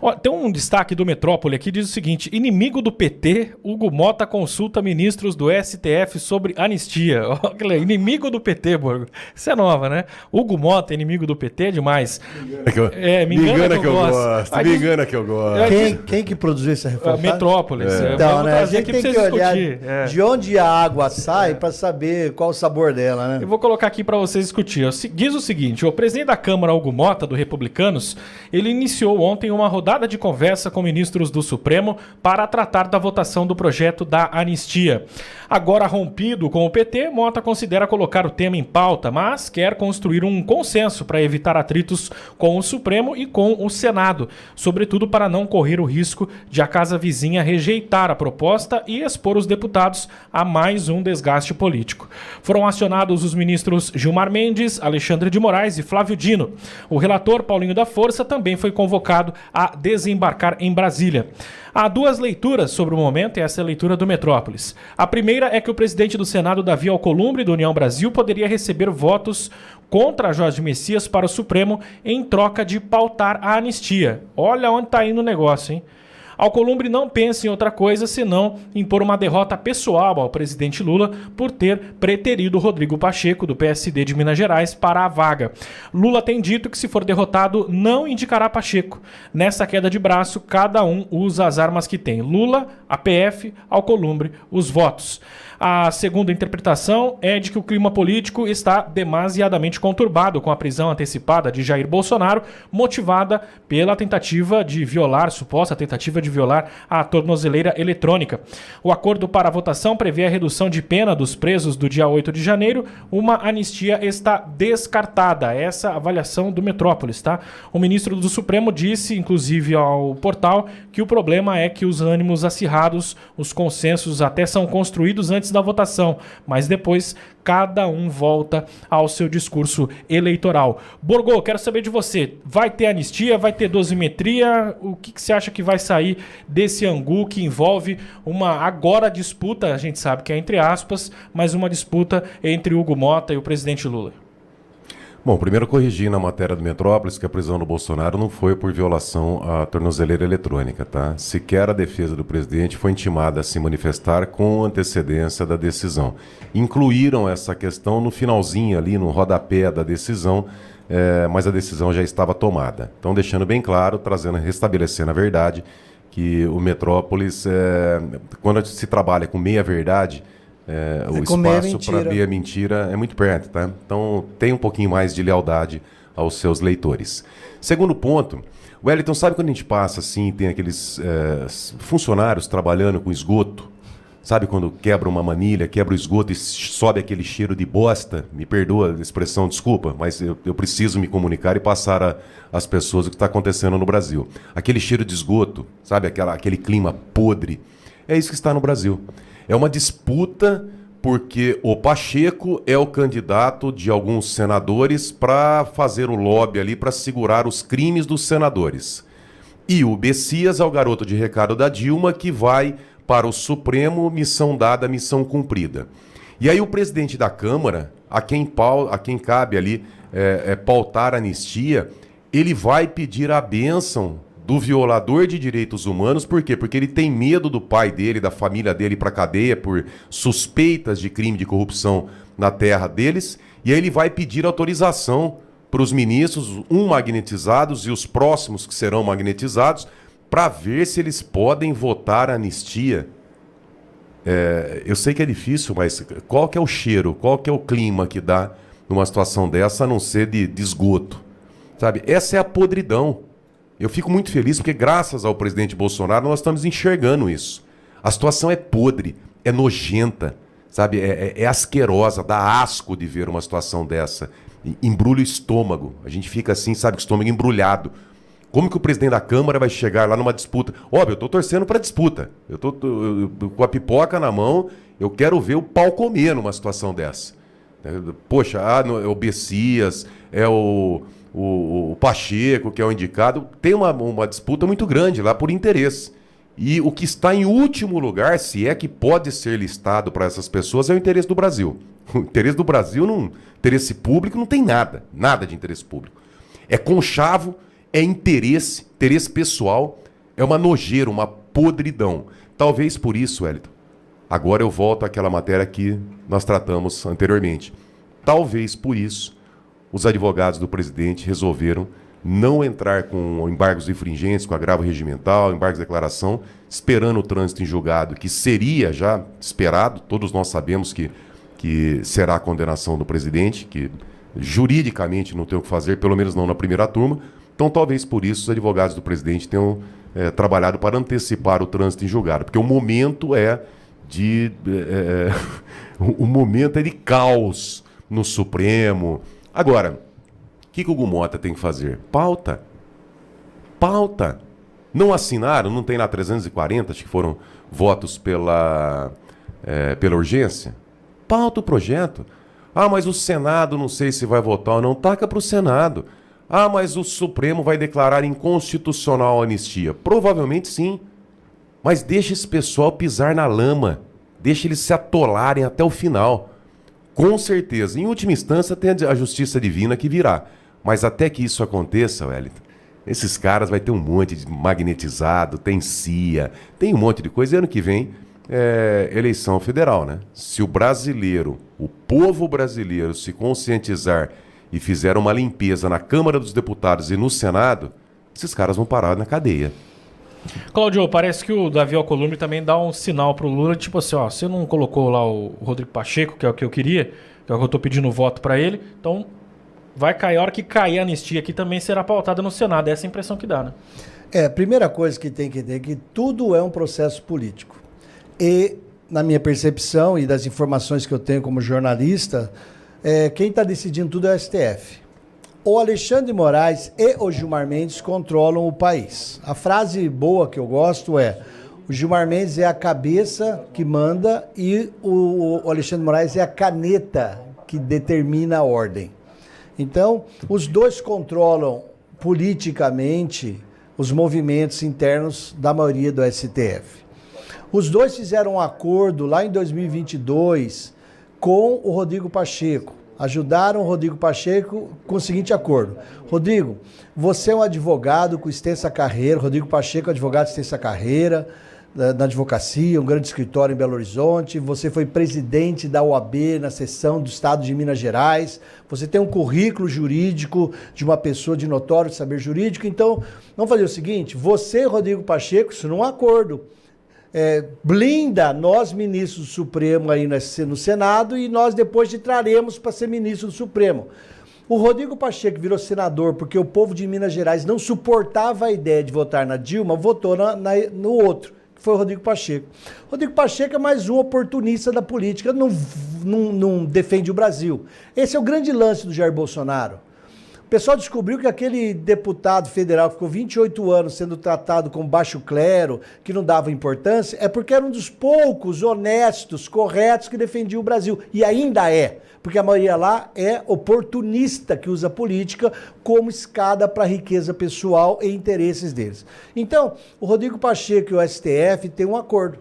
Ó, tem um destaque do Metrópole aqui, diz o seguinte: inimigo do PT, Hugo Mota consulta ministros do STF sobre anistia. Olha, inimigo do PT, Borgo. Isso é nova, né? Hugo Mota, inimigo do PT, é demais. Me engana que eu gosto. Me engana que eu gosto. Quem que produziu essa reportagem? Metrópolis. Então, né? A gente tem que olhar de onde a água sai para saber qual o sabor dela, né? Eu vou colocar aqui para vocês discutir. Diz o seguinte: o presidente da Câmara, Hugo Mota, do Republicanos, ele iniciou ontem uma rodada de conversa com ministros do Supremo para tratar da votação do projeto da anistia. Agora rompido com o PT, Mota considera colocar o tema em pauta, mas quer construir um consenso para evitar atritos com o Supremo e com o Senado, sobretudo para não correr o risco de a casa vizinha rejeitar a proposta e expor os deputados a mais um desgaste político. Foram acionados os ministros Gilmar Mendes, Alexandre de Moraes e Flávio Dino. O relator Paulinho da Força também foi convocado a desembarcar em Brasília. Há duas leituras sobre o momento, e essa é a leitura do Metrópolis. A primeira é que o presidente do Senado, Davi Alcolumbre, do União Brasil, poderia receber votos contra Jorge Messias para o Supremo em troca de pautar a anistia. Olha onde está indo o negócio, hein? Alcolumbre não pensa em outra coisa senão impor uma derrota pessoal ao presidente Lula por ter preterido Rodrigo Pacheco, do PSD de Minas Gerais, para a vaga. Lula tem dito que, se for derrotado, não indicará Pacheco. Nessa queda de braço, cada um usa as armas que tem. Lula, a PF, Alcolumbre, os votos. A segunda interpretação é de que o clima político está demasiadamente conturbado com a prisão antecipada de Jair Bolsonaro, motivada pela suposta tentativa de violar a tornozeleira eletrônica. O acordo para a votação prevê a redução de pena dos presos do dia 8 de janeiro. Uma anistia está descartada. Essa avaliação do Metrópolis, tá? O ministro do Supremo disse, inclusive ao portal, que o problema é que os ânimos acirrados, os consensos até são construídos antes da votação, mas depois cada um volta ao seu discurso eleitoral. Borgo, quero saber de você. Vai ter anistia? Vai ter dosimetria? O que você acha que vai sair desse angu que envolve uma agora disputa, a gente sabe que é entre aspas, mas uma disputa entre Hugo Mota e o presidente Lula? Bom, primeiro corrigir na matéria do Metrópolis que a prisão do Bolsonaro não foi por violação à tornozeleira eletrônica, tá? Sequer a defesa do presidente foi intimada a se manifestar com antecedência da decisão. Incluíram essa questão no finalzinho ali, no rodapé da decisão, mas a decisão já estava tomada. Então, deixando bem claro, restabelecendo a verdade, que o Metrópolis, quando se trabalha com meia-verdade, o espaço para meia mentira é muito perto, tá? Então tem um pouquinho mais de lealdade aos seus leitores. Segundo ponto, Wellington, sabe quando a gente passa assim, tem aqueles funcionários trabalhando com esgoto? Sabe quando quebra uma manilha, quebra o esgoto e sobe aquele cheiro de bosta? Me perdoa a expressão, desculpa, mas eu preciso me comunicar e passar às pessoas o que está acontecendo no Brasil. Aquele cheiro de esgoto, sabe, aquele clima podre, é isso que está no Brasil. É uma disputa porque o Pacheco é o candidato de alguns senadores para fazer o lobby ali para segurar os crimes dos senadores. E o Messias é o garoto de recado da Dilma que vai para o Supremo, missão dada, missão cumprida. E aí o presidente da Câmara, a quem cabe ali pautar a anistia, ele vai pedir a bênção do violador de direitos humanos. Por quê? Porque ele tem medo do pai dele, da família dele ir para a cadeia por suspeitas de crime de corrupção na terra deles, e aí ele vai pedir autorização para os ministros, magnetizados e os próximos que serão magnetizados, para ver se eles podem votar a anistia. Eu sei que é difícil, mas qual que é o cheiro, qual que é o clima que dá numa situação dessa, a não ser de esgoto? Sabe? Essa é a podridão. Eu fico muito feliz porque, graças ao presidente Bolsonaro, nós estamos enxergando isso. A situação é podre, é nojenta, sabe? É asquerosa, dá asco de ver uma situação dessa. Embrulha o estômago. A gente fica assim, sabe, com o estômago embrulhado. Como que o presidente da Câmara vai chegar lá numa disputa? Óbvio, eu estou torcendo para disputa. Eu tô com a pipoca na mão, eu quero ver o pau comer numa situação dessa. Poxa, é o Messias, é o Pacheco, que é o indicado, tem uma disputa muito grande lá por interesse. E o que está em último lugar, se é que pode ser listado para essas pessoas, é o interesse do Brasil. O interesse do Brasil, interesse público, não tem nada de interesse público. É conchavo, é interesse pessoal, é uma nojeira, uma podridão. Talvez por isso, Wellington, agora eu volto àquela matéria que nós tratamos anteriormente. Talvez por isso os advogados do presidente resolveram não entrar com embargos infringentes, com agravo regimental, embargos de declaração, esperando o trânsito em julgado, que seria já esperado, todos nós sabemos que será a condenação do presidente, que juridicamente não tem o que fazer, pelo menos não na primeira turma. Então, talvez por isso os advogados do presidente tenham trabalhado para antecipar o trânsito em julgado, porque o momento é de o momento é de caos no Supremo. Agora, o que o Hugo Mota tem que fazer? Pauta. Não assinaram, não tem lá 340, acho que foram votos pela urgência. Pauta o projeto. Ah, mas o Senado não sei se vai votar ou não. Taca para o Senado. Ah, mas o Supremo vai declarar inconstitucional a anistia. Provavelmente sim. Mas deixa esse pessoal pisar na lama. Deixa eles se atolarem até o final. Com certeza. Em última instância, tem a justiça divina que virá. Mas até que isso aconteça, Wellington, esses caras vai ter um monte de magnetizado, tem CIA, tem um monte de coisa. E ano que vem eleição federal, né? Se o brasileiro, o povo brasileiro se conscientizar e fizer uma limpeza na Câmara dos Deputados e no Senado, esses caras vão parar na cadeia. Cláudio, parece que o Davi Alcolumbre também dá um sinal pro Lula, tipo assim, ó, você não colocou lá o Rodrigo Pacheco, que é o que eu queria, que é o que eu tô pedindo voto para ele, então vai cair, a hora que cair a anistia aqui também será pautada no Senado, é essa a impressão que dá, né? A primeira coisa que tem que entender é que tudo é um processo político. E, na minha percepção e das informações que eu tenho como jornalista, quem está decidindo tudo é o STF. O Alexandre de Moraes e o Gilmar Mendes controlam o país. A frase boa que eu gosto é: o Gilmar Mendes é a cabeça que manda e o Alexandre de Moraes é a caneta que determina a ordem. Então, os dois controlam politicamente os movimentos internos da maioria do STF. Os dois fizeram um acordo lá em 2022 com o Rodrigo Pacheco. Ajudaram o Rodrigo Pacheco com o seguinte acordo: Rodrigo, você é um advogado com extensa carreira, Rodrigo Pacheco é advogado de extensa carreira na advocacia, um grande escritório em Belo Horizonte, você foi presidente da OAB na seção do Estado de Minas Gerais, você tem um currículo jurídico de uma pessoa de notório saber jurídico, então vamos fazer o seguinte: você e Rodrigo Pacheco, isso num acordo, blinda nós ministros do Supremo aí no Senado e nós depois te traremos para ser ministro do Supremo. O Rodrigo Pacheco virou senador porque o povo de Minas Gerais não suportava a ideia de votar na Dilma, votou no outro, que foi o Rodrigo Pacheco. Rodrigo Pacheco é mais um oportunista da política, não defende o Brasil. Esse é o grande lance do Jair Bolsonaro. O pessoal descobriu que aquele deputado federal que ficou 28 anos sendo tratado como baixo clero, que não dava importância, é porque era um dos poucos honestos, corretos que defendia o Brasil. E ainda é, porque a maioria lá é oportunista, que usa a política como escada para a riqueza pessoal e interesses deles. Então, o Rodrigo Pacheco e o STF têm um acordo.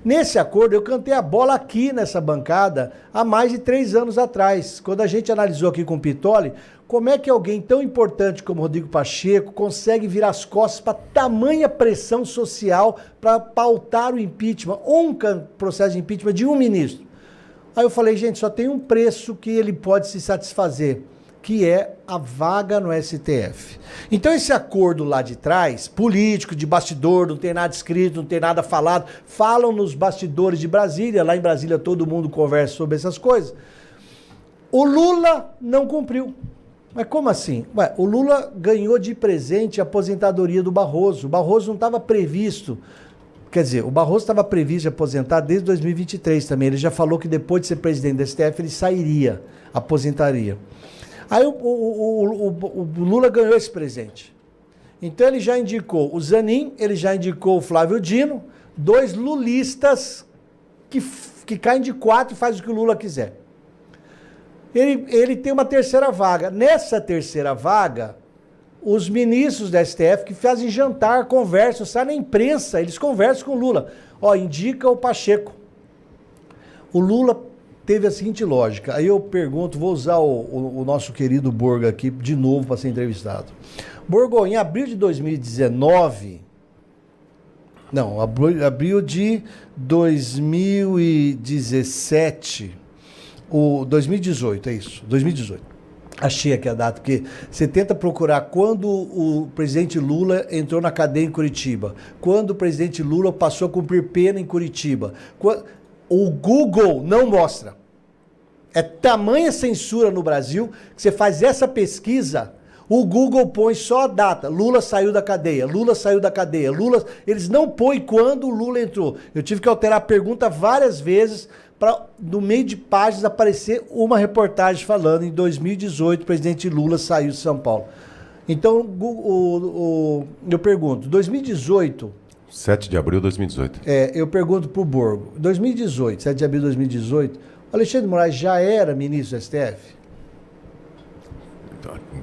Nesse acordo, eu cantei a bola aqui nessa bancada há mais de 3 anos atrás, quando a gente analisou aqui com o Pitoli, como é que alguém tão importante como Rodrigo Pacheco consegue virar as costas para tamanha pressão social para pautar o impeachment, processo de impeachment de um ministro. Aí eu falei, gente, só tem um preço que ele pode se satisfazer, que é a vaga no STF. Então esse acordo lá de trás, político, de bastidor, não tem nada escrito, não tem nada falado, falam nos bastidores de Brasília, lá em Brasília todo mundo conversa sobre essas coisas. O Lula não cumpriu. Mas como assim? Ué, o Lula ganhou de presente a aposentadoria do Barroso. O Barroso não estava previsto. Quer dizer, o Barroso estava previsto de aposentar desde 2023 também. Ele já falou que depois de ser presidente do STF, ele sairia, aposentaria. Aí o Lula ganhou esse presente. Então ele já indicou o Zanin, ele já indicou o Flávio Dino, 2 lulistas que caem de 4 e fazem o que o Lula quiser. Ele tem uma terceira vaga. Nessa terceira vaga, os ministros da STF que fazem jantar, conversam, saem na imprensa, eles conversam com o Lula. Ó, indica o Pacheco. O Lula teve a seguinte lógica. Aí eu pergunto, vou usar o nosso querido Borga aqui de novo para ser entrevistado. Borgo, em abril de 2019... Não, abril de 2017... 2018, é isso, 2018. Achei aqui a data, porque você tenta procurar quando o presidente Lula entrou na cadeia em Curitiba, quando o presidente Lula passou a cumprir pena em Curitiba. O Google não mostra. É tamanha censura no Brasil que você faz essa pesquisa, o Google põe só a data. Lula saiu da cadeia, Lula saiu da cadeia, Lula... Eles não põem quando o Lula entrou. Eu tive que alterar a pergunta várias vezes para, no meio de páginas, aparecer uma reportagem falando em 2018 o presidente Lula saiu de São Paulo. Então, eu pergunto, 2018... 7 de abril de 2018. Eu pergunto para o Borgo, 2018, 7 de abril de 2018, o Alexandre de Moraes já era ministro do STF?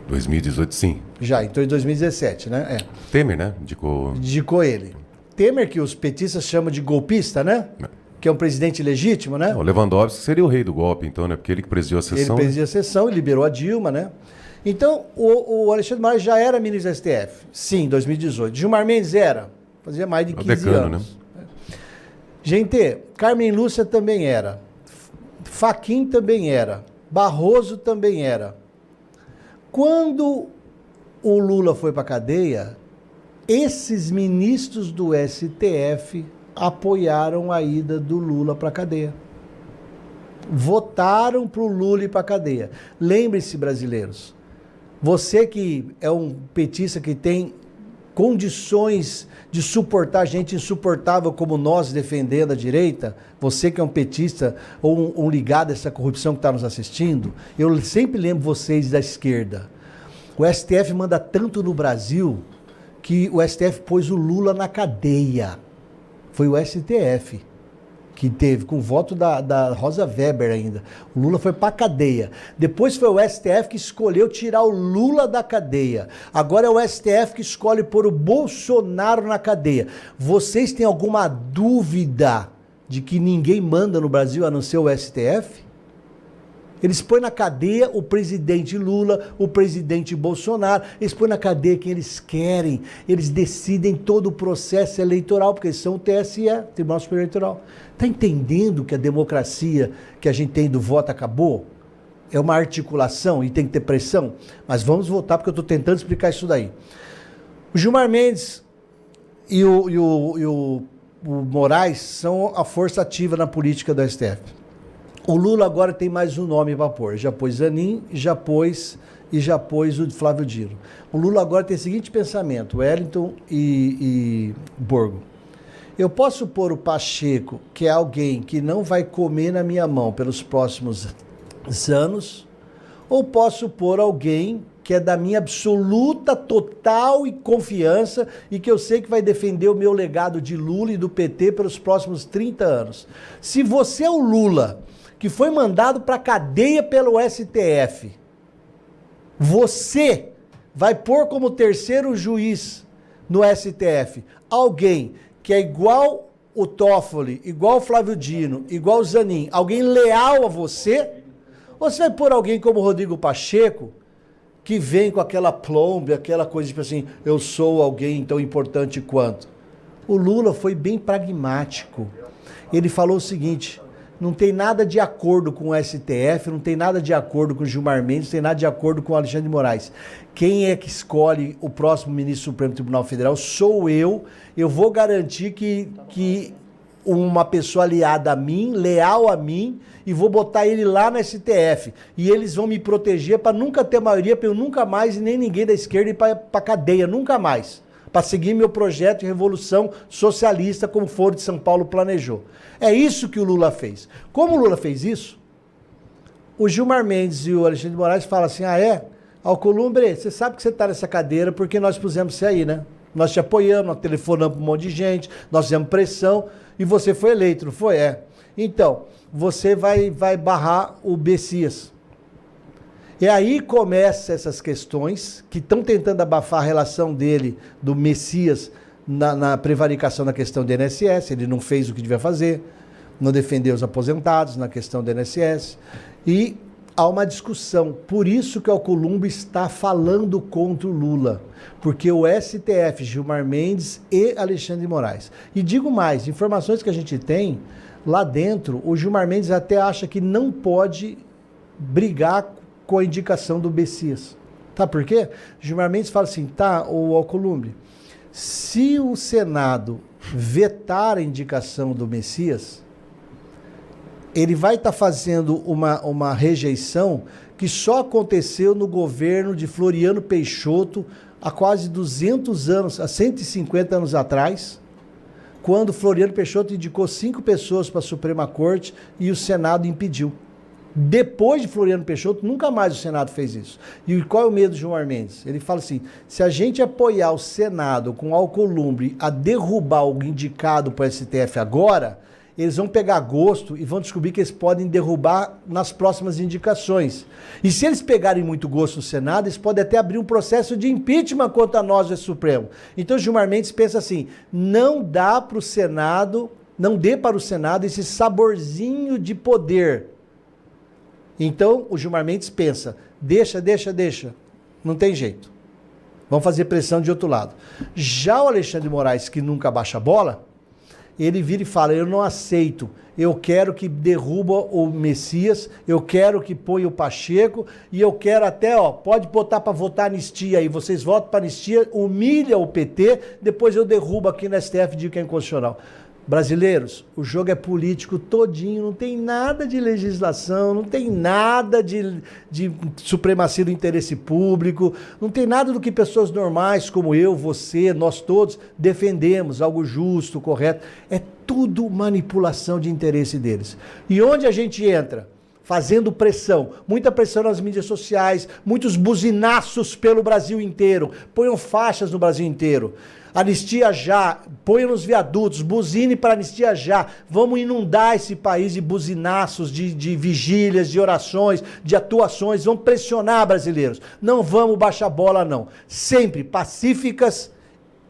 2018, sim. Já, então em 2017, né? Temer, né? Indicou ele. Temer, que os petistas chamam de golpista, né? Que é um presidente legítimo, né? O Lewandowski seria o rei do golpe, então, né? Porque ele que presidiu a sessão. Ele presidiu a sessão e liberou a Dilma, né? Então, o Alexandre de Moraes já era ministro do STF? Sim, em 2018. Gilmar Mendes era? Fazia mais de 15 anos. Né? Gente, Carmen Lúcia também era. Fachin também era. Barroso também era. Quando o Lula foi para a cadeia, esses ministros do STF apoiaram a ida do Lula para a cadeia. Votaram para o Lula ir para a cadeia. Lembre-se, brasileiros, você que é um petista que tem condições de suportar gente insuportável como nós defendendo a direita, você que é um petista ou um ligado a essa corrupção que está nos assistindo, eu sempre lembro vocês da esquerda. O STF manda tanto no Brasil que o STF pôs o Lula na cadeia. Foi o STF que teve, com o voto da Rosa Weber ainda. O Lula foi para a cadeia. Depois foi o STF que escolheu tirar o Lula da cadeia. Agora é o STF que escolhe pôr o Bolsonaro na cadeia. Vocês têm alguma dúvida de que ninguém manda no Brasil a não ser o STF? Eles põem na cadeia o presidente Lula, o presidente Bolsonaro, eles põem na cadeia quem eles querem, eles decidem todo o processo eleitoral, porque eles são o TSE, Tribunal Superior Eleitoral. Está entendendo que a democracia que a gente tem do voto acabou? É uma articulação e tem que ter pressão? Mas vamos voltar, porque eu estou tentando explicar isso daí. O Gilmar Mendes e o Moraes são a força ativa na política do STF. O Lula agora tem mais um nome para pôr. Já pôs Zanin, já pôs o Flávio Dino. O Lula agora tem o seguinte pensamento, Wellington e Borgo. Eu posso pôr o Pacheco, que é alguém que não vai comer na minha mão pelos próximos anos, ou posso pôr alguém que é da minha absoluta, total e confiança e que eu sei que vai defender o meu legado de Lula e do PT pelos próximos 30 anos. Se você é o Lula, que foi mandado para a cadeia pelo STF, você vai pôr como terceiro juiz no STF alguém que é igual o Toffoli, igual o Flávio Dino, igual o Zanin, alguém leal a você? Ou você vai pôr alguém como o Rodrigo Pacheco, que vem com aquela plombe, aquela coisa tipo assim, eu sou alguém tão importante quanto? O Lula foi bem pragmático. Ele falou o seguinte, não tem nada de acordo com o STF, não tem nada de acordo com o Gilmar Mendes, não tem nada de acordo com o Alexandre de Moraes. Quem é que escolhe o próximo ministro do Supremo Tribunal Federal? Sou eu. Eu vou garantir que uma pessoa aliada a mim, leal a mim, e vou botar ele lá no STF. E eles vão me proteger para nunca ter maioria, para eu nunca mais, e nem ninguém da esquerda ir para a cadeia, nunca mais. Para seguir meu projeto de revolução socialista, como o Foro de São Paulo planejou. É isso que o Lula fez. Como o Lula fez isso, o Gilmar Mendes e o Alexandre de Moraes falam assim, Alcolumbre, você sabe que você está nessa cadeira porque nós pusemos você aí, né? Nós te apoiamos, nós telefonamos para um monte de gente, nós fizemos pressão e você foi eleito, não foi? Então, você vai barrar o Messias. E aí começam essas questões que estão tentando abafar a relação dele, do Messias, na prevaricação na questão do INSS. Ele não fez o que devia fazer, não defendeu os aposentados na questão do INSS. E há uma discussão. Por isso que o Alcolumbre está falando contra o Lula. Porque o STF, Gilmar Mendes e Alexandre de Moraes. E digo mais, informações que a gente tem, lá dentro, o Gilmar Mendes até acha que não pode brigar com a indicação do Messias. Tá por quê? Gilmar Mendes fala assim, tá, o Alcolumbre, se o Senado vetar a indicação do Messias, ele vai estar fazendo uma rejeição que só aconteceu no governo de Floriano Peixoto há quase 200 anos, há 150 anos atrás, quando Floriano Peixoto indicou 5 pessoas para a Suprema Corte e o Senado impediu. Depois de Floriano Peixoto, nunca mais o Senado fez isso. E qual é o medo do Gilmar Mendes? Ele fala assim, se a gente apoiar o Senado com Alcolumbre a derrubar o indicado para o STF agora, eles vão pegar gosto e vão descobrir que eles podem derrubar nas próximas indicações. E se eles pegarem muito gosto no Senado, eles podem até abrir um processo de impeachment contra nós do Supremo. Então Gilmar Mendes pensa assim, não dá para o Senado, não dê para o Senado esse saborzinho de poder. Então, o Gilmar Mendes pensa, deixa, não tem jeito. Vamos fazer pressão de outro lado. Já o Alexandre de Moraes, que nunca baixa a bola, ele vira e fala, eu não aceito, eu quero que derruba o Messias, eu quero que ponha o Pacheco, e eu quero até, pode botar para votar anistia aí, vocês votam para anistia, humilha o PT, depois eu derrubo aqui no STF, digo que é inconstitucional. Brasileiros, o jogo é político todinho, não tem nada de legislação, não tem nada de supremacia do interesse público, não tem nada do que pessoas normais como eu, você, nós todos defendemos, algo justo, correto. É tudo manipulação de interesse deles. E onde a gente entra? Fazendo pressão, muita pressão nas mídias sociais, muitos buzinaços pelo Brasil inteiro, ponham faixas no Brasil inteiro. Anistia já, ponha nos viadutos, buzine para anistia já. Vamos inundar esse país de buzinaços, de vigílias, de orações, de atuações. Vamos pressionar brasileiros. Não vamos baixar bola, não. Sempre pacíficas,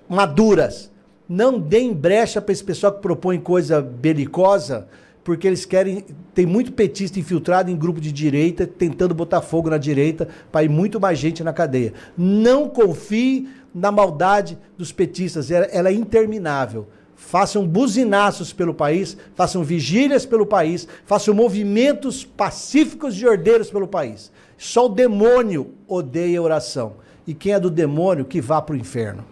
maduras. Não deem brecha para esse pessoal que propõe coisa belicosa, porque eles querem, tem muito petista infiltrado em grupo de direita, tentando botar fogo na direita para ir muito mais gente na cadeia. Não confie na maldade dos petistas, ela é interminável. Façam buzinaços pelo país, façam vigílias pelo país, façam movimentos pacíficos de ordeiros pelo país. Só o demônio odeia oração. E quem é do demônio, que vá para o inferno.